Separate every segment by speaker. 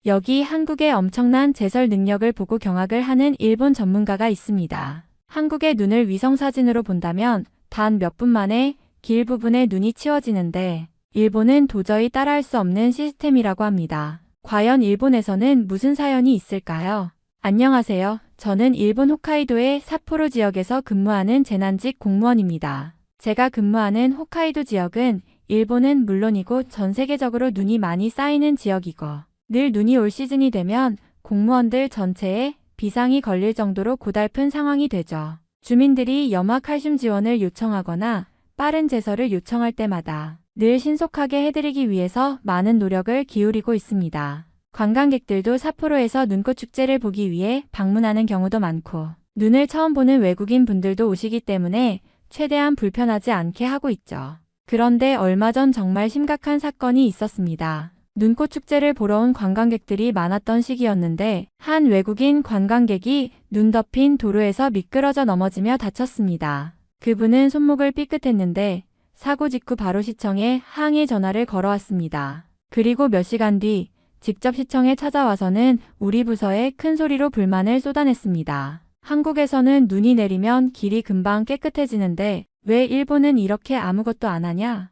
Speaker 1: 여기 한국의 엄청난 제설 능력을 보고 경악을 하는 일본 전문가가 있습니다. 한국의 눈을 위성사진으로 본다면 단 몇 분 만에 길 부분의 눈이 치워지는데 일본은 도저히 따라할 수 없는 시스템이라고 합니다. 과연 일본에서는 무슨 사연이 있을까요? 안녕하세요. 저는 일본 홋카이도의 삿포로 지역에서 근무하는 재난직 공무원입니다. 제가 근무하는 홋카이도 지역은 일본은 물론이고 전 세계적으로 눈이 많이 쌓이는 지역이고 늘 눈이 올 시즌이 되면 공무원들 전체에 비상이 걸릴 정도로 고달픈 상황이 되죠. 주민들이 염화 칼슘 지원을 요청하거나 빠른 제설을 요청할 때마다 늘 신속하게 해드리기 위해서 많은 노력을 기울이고 있습니다. 관광객들도 삿포로에서 눈꽃 축제를 보기 위해 방문하는 경우도 많고 눈을 처음 보는 외국인 분들도 오시기 때문에 최대한 불편하지 않게 하고 있죠. 그런데 얼마 전 정말 심각한 사건이 있었습니다. 눈꽃 축제를 보러 온 관광객들이 많았던 시기였는데 한 외국인 관광객이 눈 덮인 도로에서 미끄러져 넘어지며 다쳤습니다. 그분은 손목을 삐끗했는데 사고 직후 바로 시청에 항의 전화를 걸어왔습니다. 그리고 몇 시간 뒤 직접 시청에 찾아와서는 우리 부서에 큰 소리로 불만을 쏟아냈습니다. 한국에서는 눈이 내리면 길이 금방 깨끗해지는데 왜 일본은 이렇게 아무것도 안 하냐?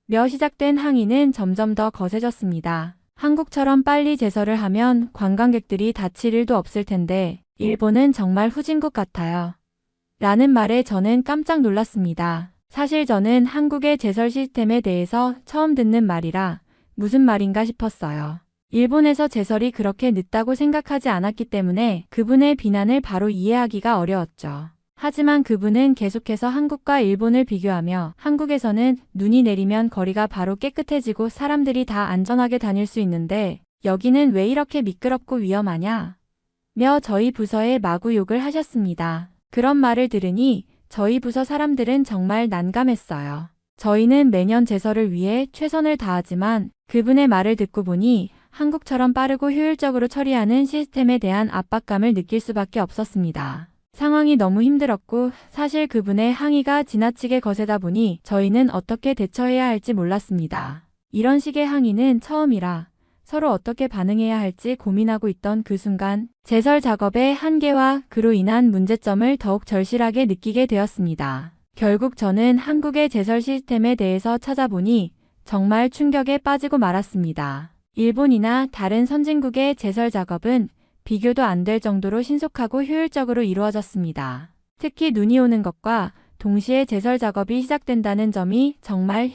Speaker 1: 며 시작된 항의는 점점 더 거세졌습니다. 한국처럼 빨리 제설을 하면 관광객들이 다칠 일도 없을 텐데 일본은 정말 후진국 같아요. 라는 말에 저는 깜짝 놀랐습니다. 사실 저는 한국의 제설 시스템에 대해서 처음 듣는 말이라 무슨 말인가 싶었어요. 일본에서 제설이 그렇게 늦다고 생각하지 않았기 때문에 그분의 비난을 바로 이해하기가 어려웠죠. 하지만 그분은 계속해서 한국과 일본을 비교하며 한국에서는 눈이 내리면 거리가 바로 깨끗해지고 사람들이 다 안전하게 다닐 수 있는데 여기는 왜 이렇게 미끄럽고 위험하냐? 며 저희 부서에 마구 욕을 하셨습니다. 그런 말을 들으니 저희 부서 사람들은 정말 난감했어요. 저희는 매년 제설을 위해 최선을 다하지만 그분의 말을 듣고 보니 한국처럼 빠르고 효율적으로 처리하는 시스템에 대한 압박감을 느낄 수밖에 없었습니다. 상황이 너무 힘들었고 사실 그분의 항의가 지나치게 거세다 보니 저희는 어떻게 대처해야 할지 몰랐습니다. 이런 식의 항의는 처음이라 서로 어떻게 반응해야 할지 고민하고 있던 그 순간 제설 작업의 한계와 그로 인한 문제점을 더욱 절실하게 느끼게 되었습니다. 결국 저는 한국의 제설 시스템에 대해서 찾아보니 정말 충격에 빠지고 말았습니다. 일본이나 다른 선진국의 제설 작업은 비교도 안 될 정도로 신속하고 효율적으로 이루어졌습니다. 특히 눈이 오는 것과 동시에 제설 작업이 시작된다는 점이 정말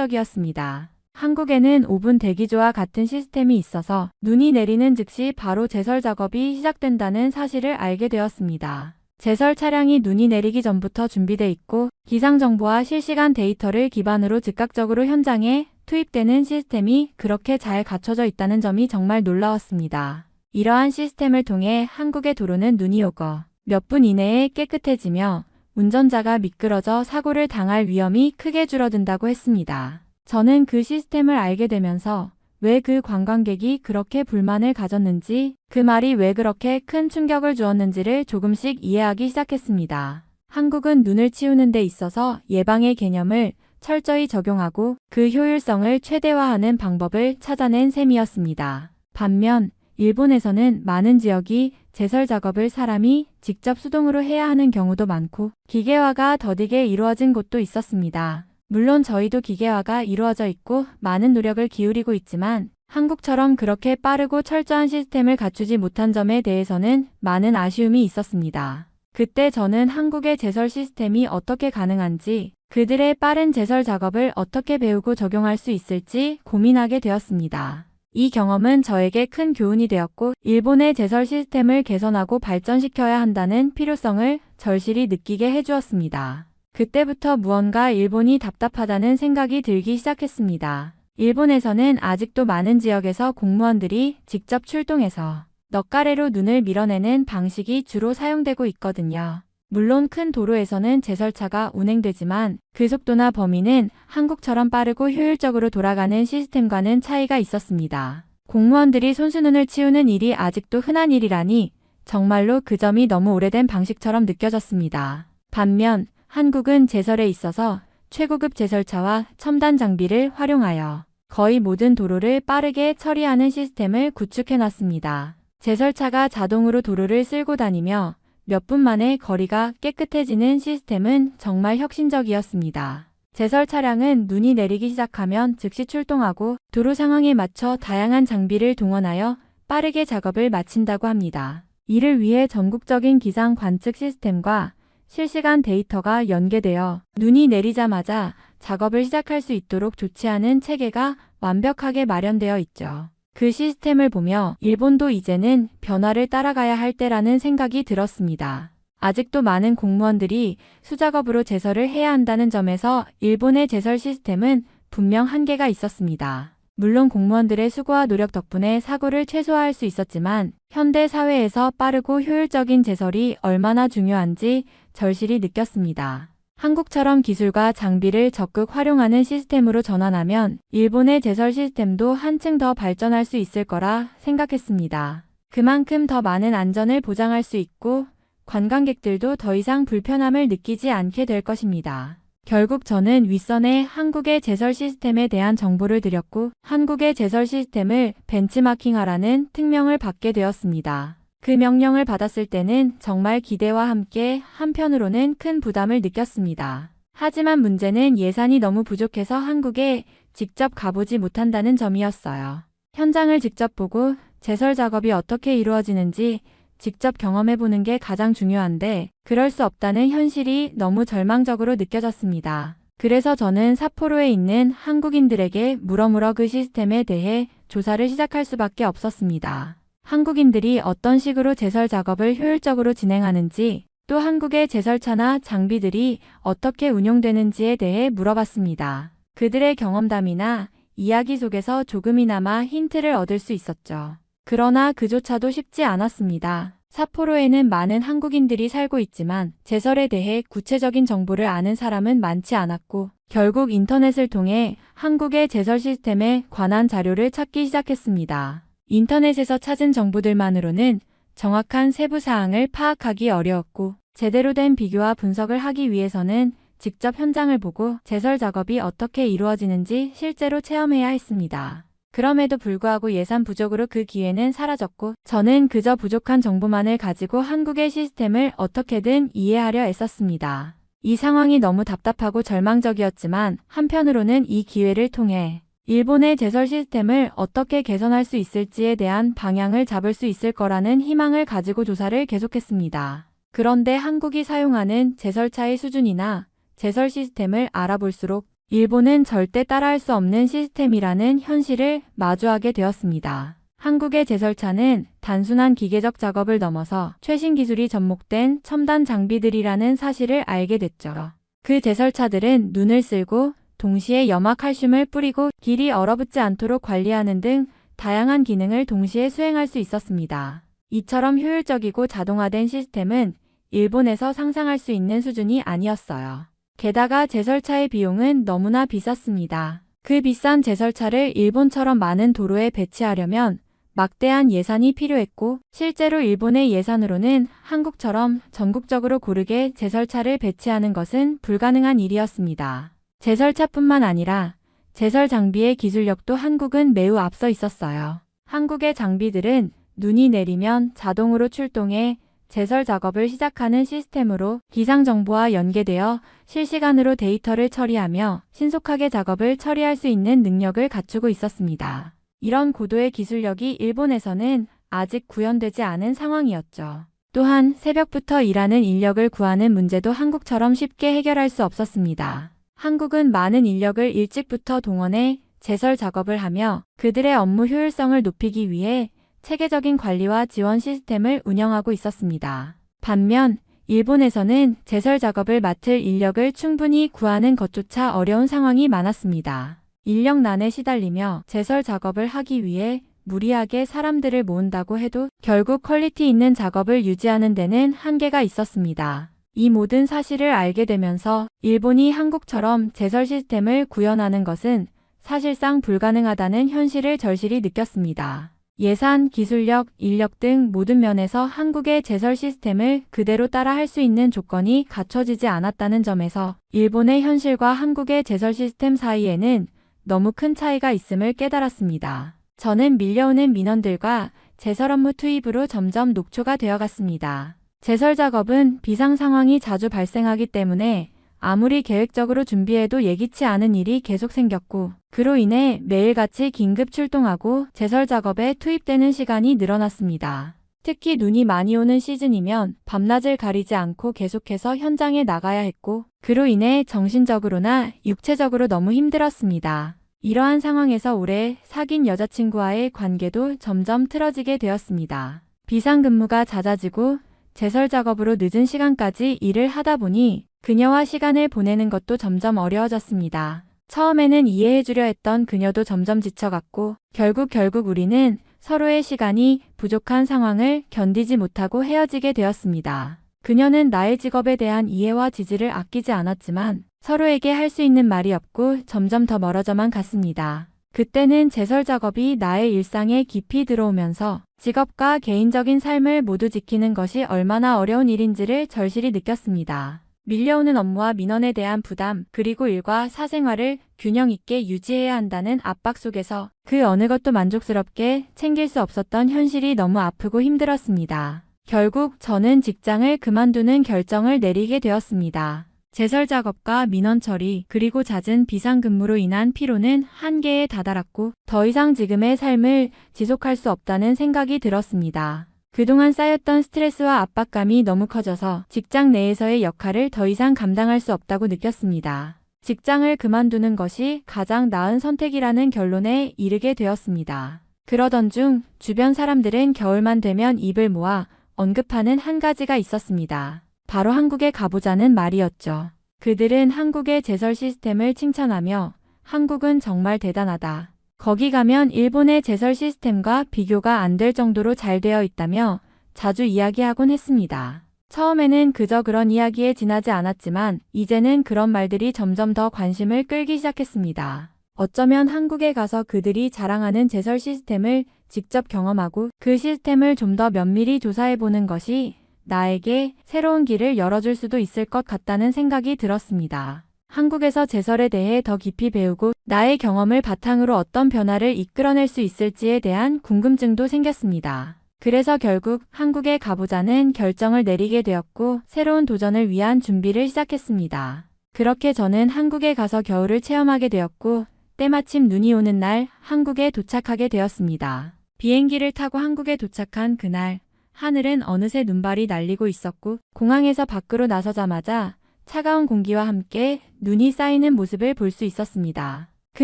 Speaker 1: 혁명적이었습니다. 한국에는 5분 대기조와 같은 시스템이 있어서 눈이 내리는 즉시 바로 제설 작업이 시작된다는 사실을 알게 되었습니다. 제설 차량이 눈이 내리기 전부터 준비돼 있고 기상 정보와 실시간 데이터를 기반으로 즉각적으로 현장에 투입되는 시스템이 그렇게 잘 갖춰져 있다는 점이 정말 놀라웠습니다. 이러한 시스템을 통해 한국의 도로는 눈이 오고 몇 분 이내에 깨끗해지며 운전자가 미끄러져 사고를 당할 위험이 크게 줄어든다고 했습니다. 저는 그 시스템을 알게 되면서 왜 그 관광객이 그렇게 불만을 가졌는지 그 말이 왜 그렇게 큰 충격을 주었는지를 조금씩 이해하기 시작했습니다. 한국은 눈을 치우는 데 있어서 예방의 개념을 철저히 적용하고 그 효율성을 최대화하는 방법을 찾아낸 셈이었습니다. 반면 일본에서는 많은 지역이 제설 작업을 사람이 직접 수동으로 해야 하는 경우도 많고 기계화가 더디게 이루어진 곳도 있었습니다. 물론 저희도 기계화가 이루어져 있고 많은 노력을 기울이고 있지만 한국처럼 그렇게 빠르고 철저한 시스템을 갖추지 못한 점에 대해서는 많은 아쉬움이 있었습니다. 그때 저는 한국의 제설 시스템이 어떻게 가능한지 그들의 빠른 제설 작업을 어떻게 배우고 적용할 수 있을지 고민하게 되었습니다. 이 경험은 저에게 큰 교훈이 되었고 일본의 제설 시스템을 개선하고 발전시켜야 한다는 필요성을 절실히 느끼게 해주었습니다. 그때부터 무언가 일본이 답답하다는 생각이 들기 시작했습니다. 일본에서는 아직도 많은 지역에서 공무원들이 직접 출동해서 넉가래로 눈을 밀어내는 방식이 주로 사용되고 있거든요. 물론 큰 도로에서는 제설차가 운행되지만 그 속도나 범위는 한국처럼 빠르고 효율적으로 돌아가는 시스템과는 차이가 있었습니다. 공무원들이 손수눈을 치우는 일이 아직도 흔한 일이라니 정말로 그 점이 너무 오래된 방식처럼 느껴졌습니다. 반면 한국은 제설에 있어서 최고급 제설차와 첨단 장비를 활용하여 거의 모든 도로를 빠르게 처리하는 시스템을 구축해놨습니다. 제설차가 자동으로 도로를 쓸고 다니며 몇 분 만에 거리가 깨끗해지는 시스템은 정말 혁신적이었습니다. 제설 차량은 눈이 내리기 시작하면 즉시 출동하고 도로 상황에 맞춰 다양한 장비를 동원하여 빠르게 작업을 마친다고 합니다. 이를 위해 전국적인 기상 관측 시스템과 실시간 데이터가 연계되어 눈이 내리자마자 작업을 시작할 수 있도록 조치하는 체계가 완벽하게 마련되어 있죠. 그 시스템을 보며 일본도 이제는 변화를 따라가야 할 때라는 생각이 들었습니다. 아직도 많은 공무원들이 수작업으로 제설을 해야 한다는 점에서 일본의 제설 시스템은 분명 한계가 있었습니다. 물론 공무원들의 수고와 노력 덕분에 사고를 최소화할 수 있었지만 현대 사회에서 빠르고 효율적인 제설이 얼마나 중요한지 절실히 느꼈습니다. 한국처럼 기술과 장비를 적극 활용하는 시스템으로 전환하면 일본의 제설 시스템도 한층 더 발전할 수 있을 거라 생각했습니다. 그만큼 더 많은 안전을 보장할 수 있고 관광객들도 더 이상 불편함을 느끼지 않게 될 것입니다. 결국 저는 윗선에 한국의 제설 시스템에 대한 정보를 드렸고 한국의 제설 시스템을 벤치마킹하라는 특명을 받게 되었습니다. 그 명령을 받았을 때는 정말 기대와 함께 한편으로는 큰 부담을 느꼈습니다. 하지만 문제는 예산이 너무 부족해서 한국에 직접 가보지 못한다는 점이었어요. 현장을 직접 보고 제설 작업이 어떻게 이루어지는지 직접 경험해보는 게 가장 중요한데 그럴 수 없다는 현실이 너무 절망적으로 느껴졌습니다. 그래서 저는 삿포로에 있는 한국인들에게 물어물어 그 시스템에 대해 조사를 시작할 수밖에 없었습니다. 한국인들이 어떤 식으로 제설 작업을 효율적으로 진행하는지 또 한국의 제설차나 장비들이 어떻게 운용되는지에 대해 물어봤습니다. 그들의 경험담이나 이야기 속에서 조금이나마 힌트를 얻을 수 있었죠. 그러나 그조차도 쉽지 않았습니다. 삿포로에는 많은 한국인들이 살고 있지만 제설에 대해 구체적인 정보를 아는 사람은 많지 않았고 결국 인터넷을 통해 한국의 제설 시스템에 관한 자료를 찾기 시작했습니다. 인터넷에서 찾은 정보들만으로는 정확한 세부 사항을 파악하기 어려웠고 제대로 된 비교와 분석을 하기 위해서는 직접 현장을 보고 제설 작업이 어떻게 이루어지는지 실제로 체험해야 했습니다. 그럼에도 불구하고 예산 부족으로 그 기회는 사라졌고 저는 그저 부족한 정보만을 가지고 한국의 시스템을 어떻게든 이해하려 애썼습니다. 이 상황이 너무 답답하고 절망적이었지만 한편으로는 이 기회를 통해 일본의 제설 시스템을 어떻게 개선할 수 있을지에 대한 방향을 잡을 수 있을 거라는 희망을 가지고 조사를 계속했습니다. 그런데 한국이 사용하는 제설차의 수준이나 제설 시스템을 알아볼수록 일본은 절대 따라할 수 없는 시스템이라는 현실을 마주하게 되었습니다. 한국의 제설차는 단순한 기계적 작업을 넘어서 최신 기술이 접목된 첨단 장비들이라는 사실을 알게 됐죠. 그 제설차들은 눈을 쓸고 동시에 염화칼슘을 뿌리고 길이 얼어붙지 않도록 관리하는 등 다양한 기능을 동시에 수행할 수 있었습니다. 이처럼 효율적이고 자동화된 시스템은 일본에서 상상할 수 있는 수준이 아니었어요. 게다가 제설차의 비용은 너무나 비쌌습니다. 그 비싼 제설차를 일본처럼 많은 도로에 배치하려면 막대한 예산이 필요했고 실제로 일본의 예산으로는 한국처럼 전국적으로 고르게 제설차를 배치하는 것은 불가능한 일이었습니다. 제설차뿐만 아니라 제설 장비의 기술력도 한국은 매우 앞서 있었어요. 한국의 장비들은 눈이 내리면 자동으로 출동해 제설 작업을 시작하는 시스템으로 기상 정보와 연계되어 실시간으로 데이터를 처리하며 신속하게 작업을 처리할 수 있는 능력을 갖추고 있었습니다. 이런 고도의 기술력이 일본에서는 아직 구현되지 않은 상황이었죠. 또한 새벽부터 일하는 인력을 구하는 문제도 한국처럼 쉽게 해결할 수 없었습니다. 한국은 많은 인력을 일찍부터 동원해 제설 작업을 하며 그들의 업무 효율성을 높이기 위해 체계적인 관리와 지원 시스템을 운영하고 있었습니다. 반면 일본에서는 제설 작업을 맡을 인력을 충분히 구하는 것조차 어려운 상황이 많았습니다. 인력난에 시달리며 제설 작업을 하기 위해 무리하게 사람들을 모은다고 해도 결국 퀄리티 있는 작업을 유지하는 데는 한계가 있었습니다. 이 모든 사실을 알게 되면서 일본이 한국처럼 제설 시스템을 구현하는 것은 사실상 불가능하다는 현실을 절실히 느꼈습니다. 예산, 기술력, 인력 등 모든 면에서 한국의 제설 시스템을 그대로 따라 할 수 있는 조건이 갖춰지지 않았다는 점에서 일본의 현실과 한국의 제설 시스템 사이에는 너무 큰 차이가 있음을 깨달았습니다. 저는 밀려오는 민원들과 제설 업무 투입으로 점점 녹초가 되어갔습니다. 제설 작업은 비상 상황이 자주 발생하기 때문에 아무리 계획적으로 준비해도 예기치 않은 일이 계속 생겼고, 그로 인해 매일같이 긴급 출동하고 제설 작업에 투입되는 시간이 늘어났습니다. 특히 눈이 많이 오는 시즌이면 밤낮을 가리지 않고 계속해서 현장에 나가야 했고, 그로 인해 정신적으로나 육체적으로 너무 힘들었습니다. 이러한 상황에서 오래 사귄 여자친구와의 관계도 점점 틀어지게 되었습니다. 비상근무가 잦아지고 제설 작업으로 늦은 시간까지 일을 하다 보니 그녀와 시간을 보내는 것도 점점 어려워졌습니다. 처음에는 이해해주려 했던 그녀도 점점 지쳐갔고 결국 우리는 서로의 시간이 부족한 상황을 견디지 못하고 헤어지게 되었습니다. 그녀는 나의 직업에 대한 이해와 지지를 아끼지 않았지만 서로에게 할 수 있는 말이 없고 점점 더 멀어져만 갔습니다. 그때는 제설 작업이 나의 일상에 깊이 들어오면서 직업과 개인적인 삶을 모두 지키는 것이 얼마나 어려운 일인지를 절실히 느꼈습니다. 밀려오는 업무와 민원에 대한 부담, 그리고 일과 사생활을 균형 있게 유지해야 한다는 압박 속에서 그 어느 것도 만족스럽게 챙길 수 없었던 현실이 너무 아프고 힘들었습니다. 결국 저는 직장을 그만두는 결정을 내리게 되었습니다. 제설 작업과 민원 처리, 그리고 잦은 비상근무로 인한 피로는 한계에 다다랐고 더 이상 지금의 삶을 지속할 수 없다는 생각이 들었습니다. 그동안 쌓였던 스트레스와 압박감이 너무 커져서 직장 내에서의 역할을 더 이상 감당할 수 없다고 느꼈습니다. 직장을 그만두는 것이 가장 나은 선택이라는 결론에 이르게 되었습니다. 그러던 중 주변 사람들은 겨울만 되면 입을 모아 언급하는 한 가지가 있었습니다. 바로 한국에 가보자는 말이었죠. 그들은 한국의 제설 시스템을 칭찬하며 한국은 정말 대단하다. 거기 가면 일본의 제설 시스템과 비교가 안 될 정도로 잘 되어 있다며 자주 이야기하곤 했습니다. 처음에는 그저 그런 이야기에 지나지 않았지만 이제는 그런 말들이 점점 더 관심을 끌기 시작했습니다. 어쩌면 한국에 가서 그들이 자랑하는 제설 시스템을 직접 경험하고 그 시스템을 좀 더 면밀히 조사해보는 것이 나에게 새로운 길을 열어줄 수도 있을 것 같다는 생각이 들었습니다. 한국에서 제설에 대해 더 깊이 배우고 나의 경험을 바탕으로 어떤 변화를 이끌어낼 수 있을지에 대한 궁금증도 생겼습니다. 그래서 결국 한국에 가보자는 결정을 내리게 되었고 새로운 도전을 위한 준비를 시작했습니다. 그렇게 저는 한국에 가서 겨울을 체험하게 되었고 때마침 눈이 오는 날 한국에 도착하게 되었습니다. 비행기를 타고 한국에 도착한 그날 하늘은 어느새 눈발이 날리고 있었고 공항에서 밖으로 나서자마자 차가운 공기와 함께 눈이 쌓이는 모습을 볼 수 있었습니다. 그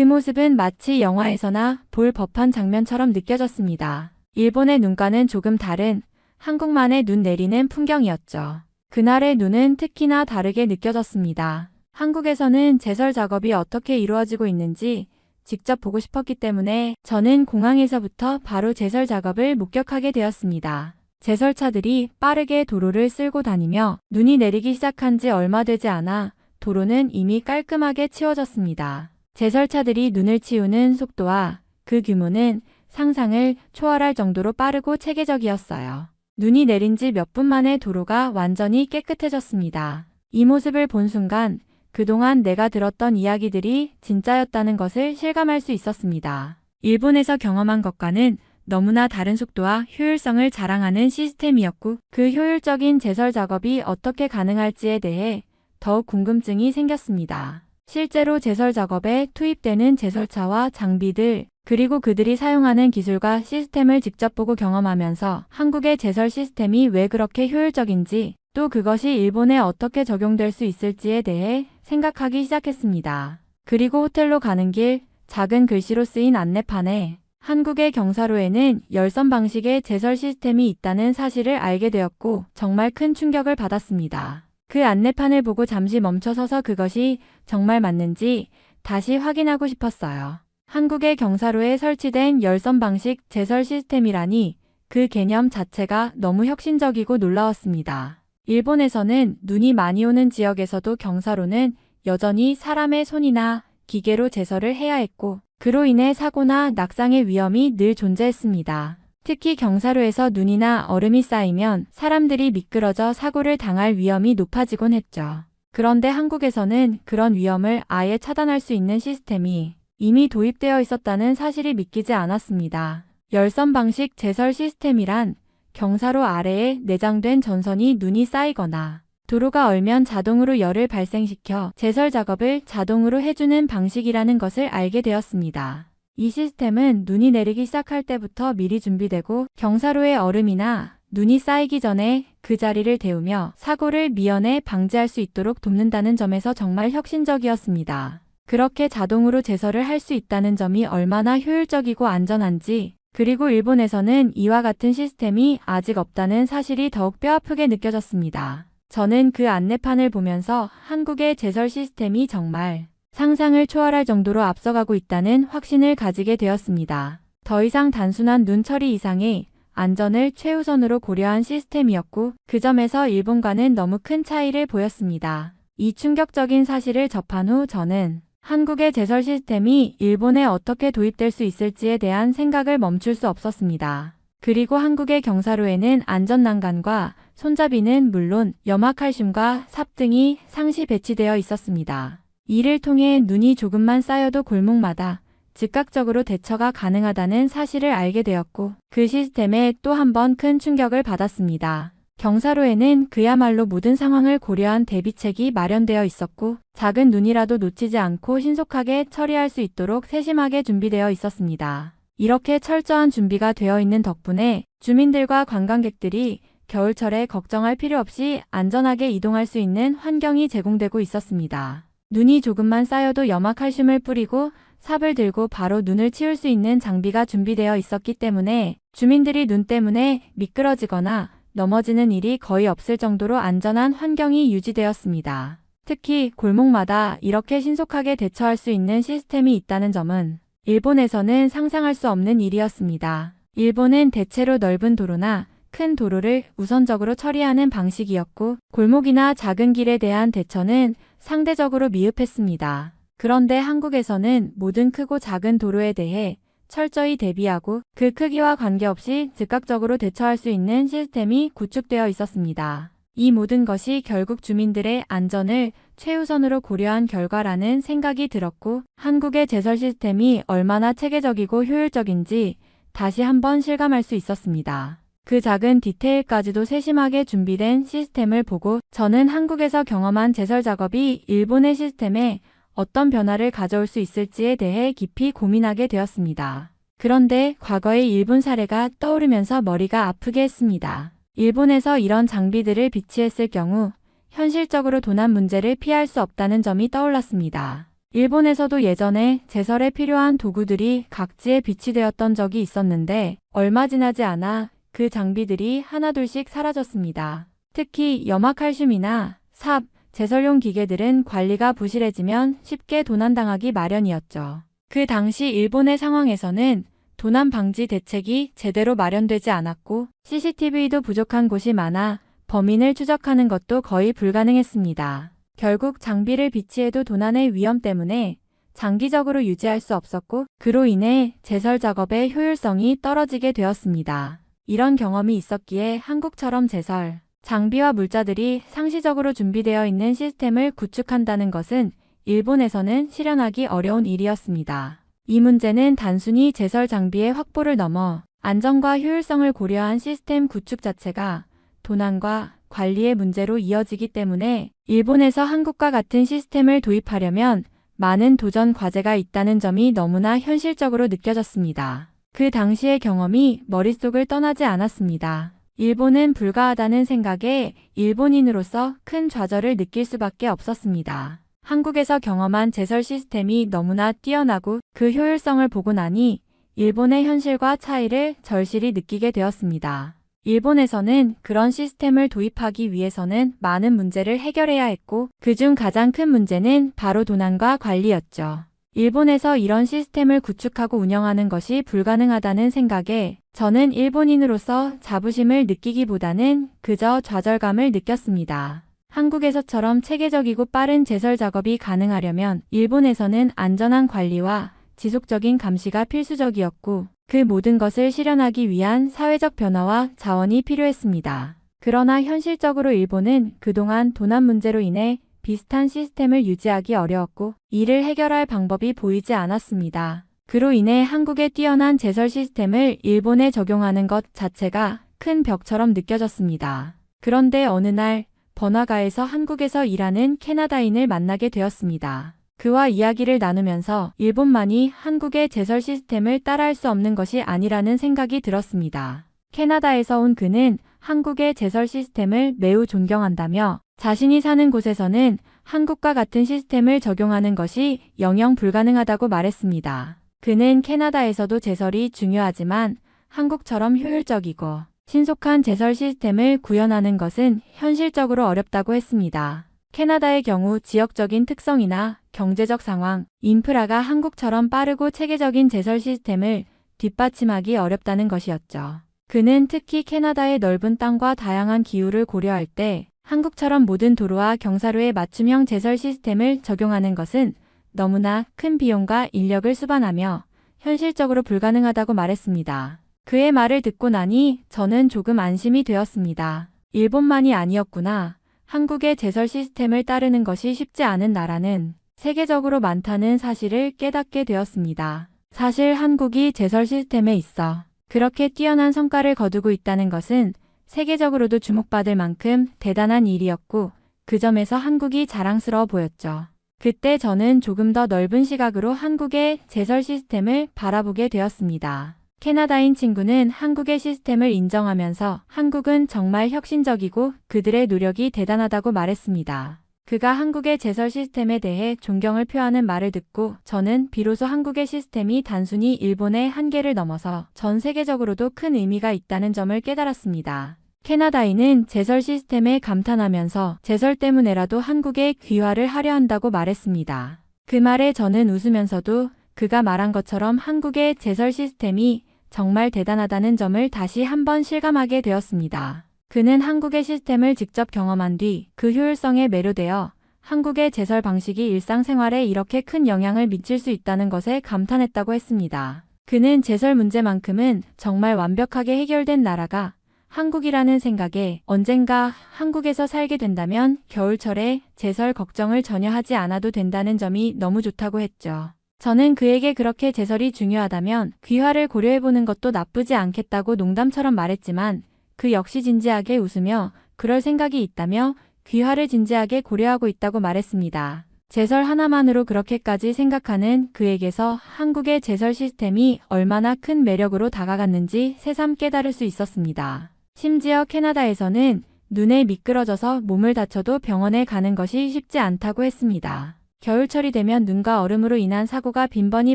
Speaker 1: 모습은 마치 영화에서나 볼 법한 장면처럼 느껴졌습니다. 일본의 눈과는 조금 다른 한국만의 눈 내리는 풍경이었죠. 그날의 눈은 특히나 다르게 느껴졌습니다. 한국에서는 제설 작업이 어떻게 이루어지고 있는지 직접 보고 싶었기 때문에 저는 공항에서부터 바로 제설 작업을 목격하게 되었습니다. 제설차들이 빠르게 도로를 쓸고 다니며 눈이 내리기 시작한 지 얼마 되지 않아 도로는 이미 깔끔하게 치워졌습니다. 제설차들이 눈을 치우는 속도와 그 규모는 상상을 초월할 정도로 빠르고 체계적이었어요. 눈이 내린 지 몇 분 만에 도로가 완전히 깨끗해졌습니다. 이 모습을 본 순간 그동안 내가 들었던 이야기들이 진짜였다는 것을 실감할 수 있었습니다. 일본에서 경험한 것과는 너무나 다른 속도와 효율성을 자랑하는 시스템이었고 그 효율적인 제설 작업이 어떻게 가능할지에 대해 더욱 궁금증이 생겼습니다. 실제로 제설 작업에 투입되는 제설차와 장비들 그리고 그들이 사용하는 기술과 시스템을 직접 보고 경험하면서 한국의 제설 시스템이 왜 그렇게 효율적인지 또 그것이 일본에 어떻게 적용될 수 있을지에 대해 생각하기 시작했습니다. 그리고 호텔로 가는 길 작은 글씨로 쓰인 안내판에 한국의 경사로에는 열선 방식의 제설 시스템이 있다는 사실을 알게 되었고 정말 큰 충격을 받았습니다. 그 안내판을 보고 잠시 멈춰서서 그것이 정말 맞는지 다시 확인하고 싶었어요. 한국의 경사로에 설치된 열선 방식 제설 시스템이라니 그 개념 자체가 너무 혁신적이고 놀라웠습니다. 일본에서는 눈이 많이 오는 지역에서도 경사로는 여전히 사람의 손이나 기계로 제설을 해야 했고 그로 인해 사고나 낙상의 위험이 늘 존재했습니다. 특히 경사로에서 눈이나 얼음이 쌓이면 사람들이 미끄러져 사고를 당할 위험이 높아지곤 했죠. 그런데 한국에서는 그런 위험을 아예 차단할 수 있는 시스템이 이미 도입되어 있었다는 사실이 믿기지 않았습니다. 열선 방식 제설 시스템이란 경사로 아래에 내장된 전선이 눈이 쌓이거나 도로가 얼면 자동으로 열을 발생시켜 제설 작업을 자동으로 해주는 방식이라는 것을 알게 되었습니다. 이 시스템은 눈이 내리기 시작할 때부터 미리 준비되고 경사로의 얼음이나 눈이 쌓이기 전에 그 자리를 데우며 사고를 미연에 방지할 수 있도록 돕는다는 점에서 정말 혁신적이었습니다. 그렇게 자동으로 제설을 할 수 있다는 점이 얼마나 효율적이고 안전한지, 그리고 일본에서는 이와 같은 시스템이 아직 없다는 사실이 더욱 뼈아프게 느껴졌습니다. 저는 그 안내판을 보면서 한국의 제설 시스템이 정말 상상을 초월할 정도로 앞서가고 있다는 확신을 가지게 되었습니다. 더 이상 단순한 눈 처리 이상의 안전을 최우선으로 고려한 시스템이었고, 그 점에서 일본과는 너무 큰 차이를 보였습니다. 이 충격적인 사실을 접한 후 저는 한국의 제설 시스템이 일본에 어떻게 도입될 수 있을지에 대한 생각을 멈출 수 없었습니다. 그리고 한국의 경사로에는 안전난간과 손잡이는 물론 염화칼슘과 삽 등이 상시 배치되어 있었습니다. 이를 통해 눈이 조금만 쌓여도 골목마다 즉각적으로 대처가 가능하다는 사실을 알게 되었고, 그 시스템에 또 한 번 큰 충격을 받았습니다. 경사로에는 그야말로 모든 상황을 고려한 대비책이 마련되어 있었고, 작은 눈이라도 놓치지 않고 신속하게 처리할 수 있도록 세심하게 준비되어 있었습니다. 이렇게 철저한 준비가 되어 있는 덕분에 주민들과 관광객들이 겨울철에 걱정할 필요 없이 안전하게 이동할 수 있는 환경이 제공되고 있었습니다. 눈이 조금만 쌓여도 염화칼슘을 뿌리고 삽을 들고 바로 눈을 치울 수 있는 장비가 준비되어 있었기 때문에 주민들이 눈 때문에 미끄러지거나 넘어지는 일이 거의 없을 정도로 안전한 환경이 유지되었습니다. 특히 골목마다 이렇게 신속하게 대처할 수 있는 시스템이 있다는 점은 일본에서는 상상할 수 없는 일이었습니다. 일본은 대체로 넓은 도로나 큰 도로를 우선적으로 처리하는 방식이었고, 골목이나 작은 길에 대한 대처는 상대적으로 미흡했습니다. 그런데 한국에서는 모든 크고 작은 도로에 대해 철저히 대비하고 그 크기와 관계없이 즉각적으로 대처할 수 있는 시스템이 구축되어 있었습니다. 이 모든 것이 결국 주민들의 안전을 최우선으로 고려한 결과라는 생각이 들었고, 한국의 제설 시스템이 얼마나 체계적이고 효율적인지 다시 한번 실감할 수 있었습니다. 그 작은 디테일까지도 세심하게 준비된 시스템을 보고 저는 한국에서 경험한 제설 작업이 일본의 시스템에 어떤 변화를 가져올 수 있을지에 대해 깊이 고민하게 되었습니다. 그런데 과거의 일본 사례가 떠오르면서 머리가 아프게 했습니다. 일본에서 이런 장비들을 비치했을 경우 현실적으로 도난 문제를 피할 수 없다는 점이 떠올랐습니다. 일본에서도 예전에 제설에 필요한 도구들이 각지에 비치되었던 적이 있었는데 얼마 지나지 않아 그 장비들이 하나둘씩 사라졌습니다. 특히 염화칼슘이나 삽, 제설용 기계들은 관리가 부실해지면 쉽게 도난당하기 마련이었죠. 그 당시 일본의 상황에서는 도난 방지 대책이 제대로 마련되지 않았고 CCTV도 부족한 곳이 많아 범인을 추적하는 것도 거의 불가능했습니다. 결국 장비를 비치해도 도난의 위험 때문에 장기적으로 유지할 수 없었고, 그로 인해 제설 작업의 효율성이 떨어지게 되었습니다. 이런 경험이 있었기에 한국처럼 제설 장비와 물자들이 상시적으로 준비되어 있는 시스템을 구축한다는 것은 일본에서는 실현하기 어려운 일이었습니다. 이 문제는 단순히 제설 장비의 확보를 넘어 안전과 효율성을 고려한 시스템 구축 자체가 도난과 관리의 문제로 이어지기 때문에 일본에서 한국과 같은 시스템을 도입하려면 많은 도전 과제가 있다는 점이 너무나 현실적으로 느껴졌습니다. 그 당시의 경험이 머릿속을 떠나지 않았습니다. 일본은 불가하다는 생각에 일본인으로서 큰 좌절을 느낄 수밖에 없었습니다. 한국에서 경험한 제설 시스템이 너무나 뛰어나고 그 효율성을 보고 나니 일본의 현실과 차이를 절실히 느끼게 되었습니다. 일본에서는 그런 시스템을 도입하기 위해서는 많은 문제를 해결해야 했고, 그중 가장 큰 문제는 바로 도난과 관리였죠. 일본에서 이런 시스템을 구축하고 운영하는 것이 불가능하다는 생각에 저는 일본인으로서 자부심을 느끼기보다는 그저 좌절감을 느꼈습니다. 한국에서처럼 체계적이고 빠른 제설 작업이 가능하려면 일본에서는 안전한 관리와 지속적인 감시가 필수적이었고, 그 모든 것을 실현하기 위한 사회적 변화와 자원이 필요했습니다. 그러나 현실적으로 일본은 그동안 도난 문제로 인해 비슷한 시스템을 유지하기 어려웠고 이를 해결할 방법이 보이지 않았습니다. 그로 인해 한국의 뛰어난 제설 시스템을 일본에 적용하는 것 자체가 큰 벽처럼 느껴졌습니다. 그런데 어느 날 번화가에서 한국에서 일하는 캐나다인을 만나게 되었습니다. 그와 이야기를 나누면서 일본만이 한국의 제설 시스템을 따라할 수 없는 것이 아니라는 생각이 들었습니다. 캐나다에서 온 그는 한국의 제설 시스템을 매우 존경한다며 자신이 사는 곳에서는 한국과 같은 시스템을 적용하는 것이 영영 불가능하다고 말했습니다. 그는 캐나다에서도 제설이 중요하지만 한국처럼 효율적이고 신속한 제설 시스템을 구현하는 것은 현실적으로 어렵다고 했습니다. 캐나다의 경우 지역적인 특성이나 경제적 상황, 인프라가 한국처럼 빠르고 체계적인 제설 시스템을 뒷받침하기 어렵다는 것이었죠. 그는 특히 캐나다의 넓은 땅과 다양한 기후를 고려할 때 한국처럼 모든 도로와 경사로에 맞춤형 제설 시스템을 적용하는 것은 너무나 큰 비용과 인력을 수반하며 현실적으로 불가능하다고 말했습니다. 그의 말을 듣고 나니 저는 조금 안심이 되었습니다. 일본만이 아니었구나. 한국의 제설 시스템을 따르는 것이 쉽지 않은 나라는 세계적으로 많다는 사실을 깨닫게 되었습니다. 사실 한국이 제설 시스템에 있어 그렇게 뛰어난 성과를 거두고 있다는 것은 세계적으로도 주목받을 만큼 대단한 일이었고 그 점에서 한국이 자랑스러워 보였죠. 그때 저는 조금 더 넓은 시각으로 한국의 제설 시스템을 바라보게 되었습니다. 캐나다인 친구는 한국의 시스템을 인정하면서 한국은 정말 혁신적이고 그들의 노력이 대단하다고 말했습니다. 그가 한국의 제설 시스템에 대해 존경을 표하는 말을 듣고 저는 비로소 한국의 시스템이 단순히 일본의 한계를 넘어서 전 세계적으로도 큰 의미가 있다는 점을 깨달았습니다. 캐나다인은 제설 시스템에 감탄하면서 제설 때문에라도 한국에 귀화를 하려 한다고 말했습니다. 그 말에 저는 웃으면서도 그가 말한 것처럼 한국의 제설 시스템이 정말 대단하다는 점을 다시 한번 실감하게 되었습니다. 그는 한국의 시스템을 직접 경험한 뒤 그 효율성에 매료되어 한국의 제설 방식이 일상생활에 이렇게 큰 영향을 미칠 수 있다는 것에 감탄했다고 했습니다. 그는 제설 문제만큼은 정말 완벽하게 해결된 나라가 한국이라는 생각에 언젠가 한국에서 살게 된다면 겨울철에 제설 걱정을 전혀 하지 않아도 된다는 점이 너무 좋다고 했죠. 저는 그에게 그렇게 제설이 중요하다면 귀화를 고려해보는 것도 나쁘지 않겠다고 농담처럼 말했지만 그 역시 진지하게 웃으며 그럴 생각이 있다며 귀화를 진지하게 고려하고 있다고 말했습니다. 제설 하나만으로 그렇게까지 생각하는 그에게서 한국의 제설 시스템이 얼마나 큰 매력으로 다가갔는지 새삼 깨달을 수 있었습니다. 심지어 캐나다에서는 눈에 미끄러져서 몸을 다쳐도 병원에 가는 것이 쉽지 않다고 했습니다. 겨울철이 되면 눈과 얼음으로 인한 사고가 빈번히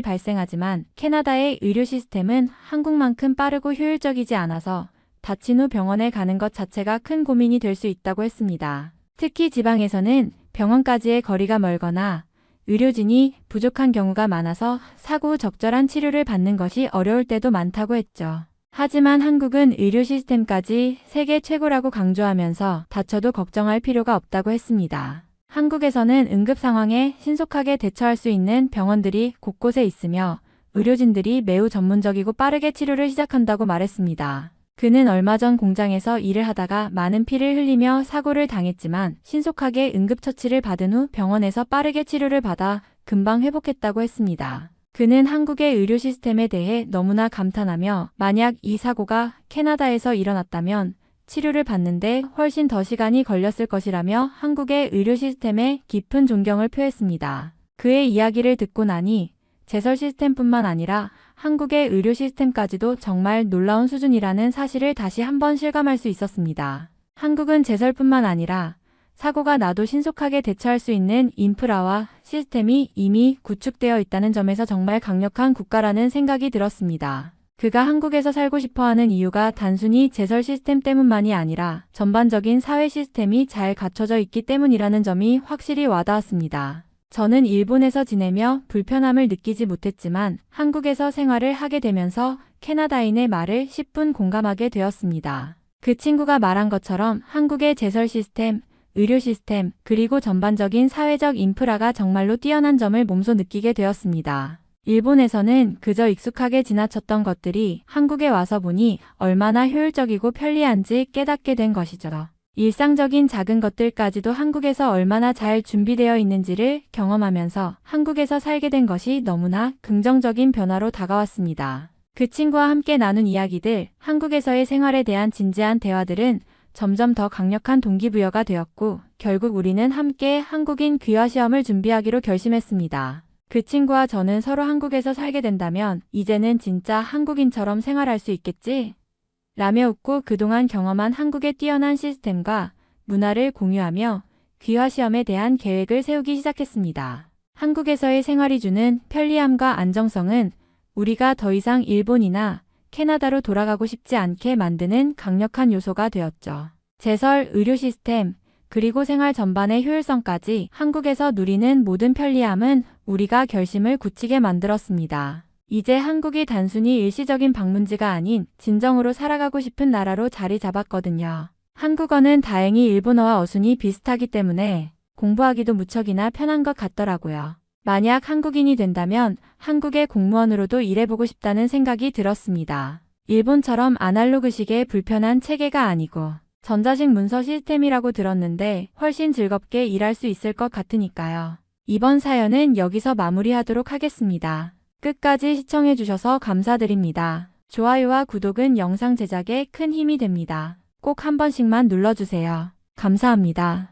Speaker 1: 발생하지만 캐나다의 의료 시스템은 한국만큼 빠르고 효율적이지 않아서 다친 후 병원에 가는 것 자체가 큰 고민이 될 수 있다고 했습니다. 특히 지방에서는 병원까지의 거리가 멀거나 의료진이 부족한 경우가 많아서 사고 후 적절한 치료를 받는 것이 어려울 때도 많다고 했죠. 하지만 한국은 의료 시스템까지 세계 최고라고 강조하면서 다쳐도 걱정할 필요가 없다고 했습니다. 한국에서는 응급 상황에 신속하게 대처할 수 있는 병원들이 곳곳에 있으며 의료진들이 매우 전문적이고 빠르게 치료를 시작한다고 말했습니다. 그는 얼마 전 공장에서 일을 하다가 많은 피를 흘리며 사고를 당했지만 신속하게 응급처치를 받은 후 병원에서 빠르게 치료를 받아 금방 회복했다고 했습니다. 그는 한국의 의료 시스템에 대해 너무나 감탄하며 만약 이 사고가 캐나다에서 일어났다면 치료를 받는데 훨씬 더 시간이 걸렸을 것이라며 한국의 의료 시스템에 깊은 존경을 표했습니다. 그의 이야기를 듣고 나니 제설 시스템뿐만 아니라 한국의 의료 시스템까지도 정말 놀라운 수준이라는 사실을 다시 한번 실감할 수 있었습니다. 한국은 제설뿐만 아니라 사고가 나도 신속하게 대처할 수 있는 인프라와 시스템이 이미 구축되어 있다는 점에서 정말 강력한 국가라는 생각이 들었습니다. 그가 한국에서 살고 싶어하는 이유가 단순히 제설 시스템 때문만이 아니라 전반적인 사회 시스템이 잘 갖춰져 있기 때문이라는 점이 확실히 와닿았습니다. 저는 일본에서 지내며 불편함을 느끼지 못했지만 한국에서 생활을 하게 되면서 캐나다인의 말을 10분 공감하게 되었습니다. 그 친구가 말한 것처럼 한국의 제설 시스템, 의료 시스템, 그리고 전반적인 사회적 인프라가 정말로 뛰어난 점을 몸소 느끼게 되었습니다. 일본에서는 그저 익숙하게 지나쳤던 것들이 한국에 와서 보니 얼마나 효율적이고 편리한지 깨닫게 된 것이죠. 일상적인 작은 것들까지도 한국에서 얼마나 잘 준비되어 있는지를 경험하면서 한국에서 살게 된 것이 너무나 긍정적인 변화로 다가왔습니다. 그 친구와 함께 나눈 이야기들, 한국에서의 생활에 대한 진지한 대화들은 점점 더 강력한 동기부여가 되었고, 결국 우리는 함께 한국인 귀화 시험을 준비하기로 결심했습니다. 그 친구와 저는 서로 한국에서 살게 된다면 이제는 진짜 한국인처럼 생활할 수 있겠지? 라며 웃고 그동안 경험한 한국의 뛰어난 시스템과 문화를 공유하며 귀화 시험에 대한 계획을 세우기 시작했습니다. 한국에서의 생활이 주는 편리함과 안정성은 우리가 더 이상 일본이나 캐나다로 돌아가고 싶지 않게 만드는 강력한 요소가 되었죠. 제설, 의료 시스템, 그리고 생활 전반의 효율성까지 한국에서 누리는 모든 편리함은 우리가 결심을 굳히게 만들었습니다. 이제 한국이 단순히 일시적인 방문지가 아닌 진정으로 살아가고 싶은 나라로 자리 잡았거든요. 한국어는 다행히 일본어와 어순이 비슷하기 때문에 공부하기도 무척이나 편한 것 같더라고요. 만약 한국인이 된다면 한국의 공무원으로도 일해보고 싶다는 생각이 들었습니다. 일본처럼 아날로그식의 불편한 체계가 아니고 전자식 문서 시스템이라고 들었는데 훨씬 즐겁게 일할 수 있을 것 같으니까요. 이번 사연은 여기서 마무리하도록 하겠습니다. 끝까지 시청해주셔서 감사드립니다. 좋아요와 구독은 영상 제작에 큰 힘이 됩니다. 꼭 한 번씩만 눌러주세요. 감사합니다.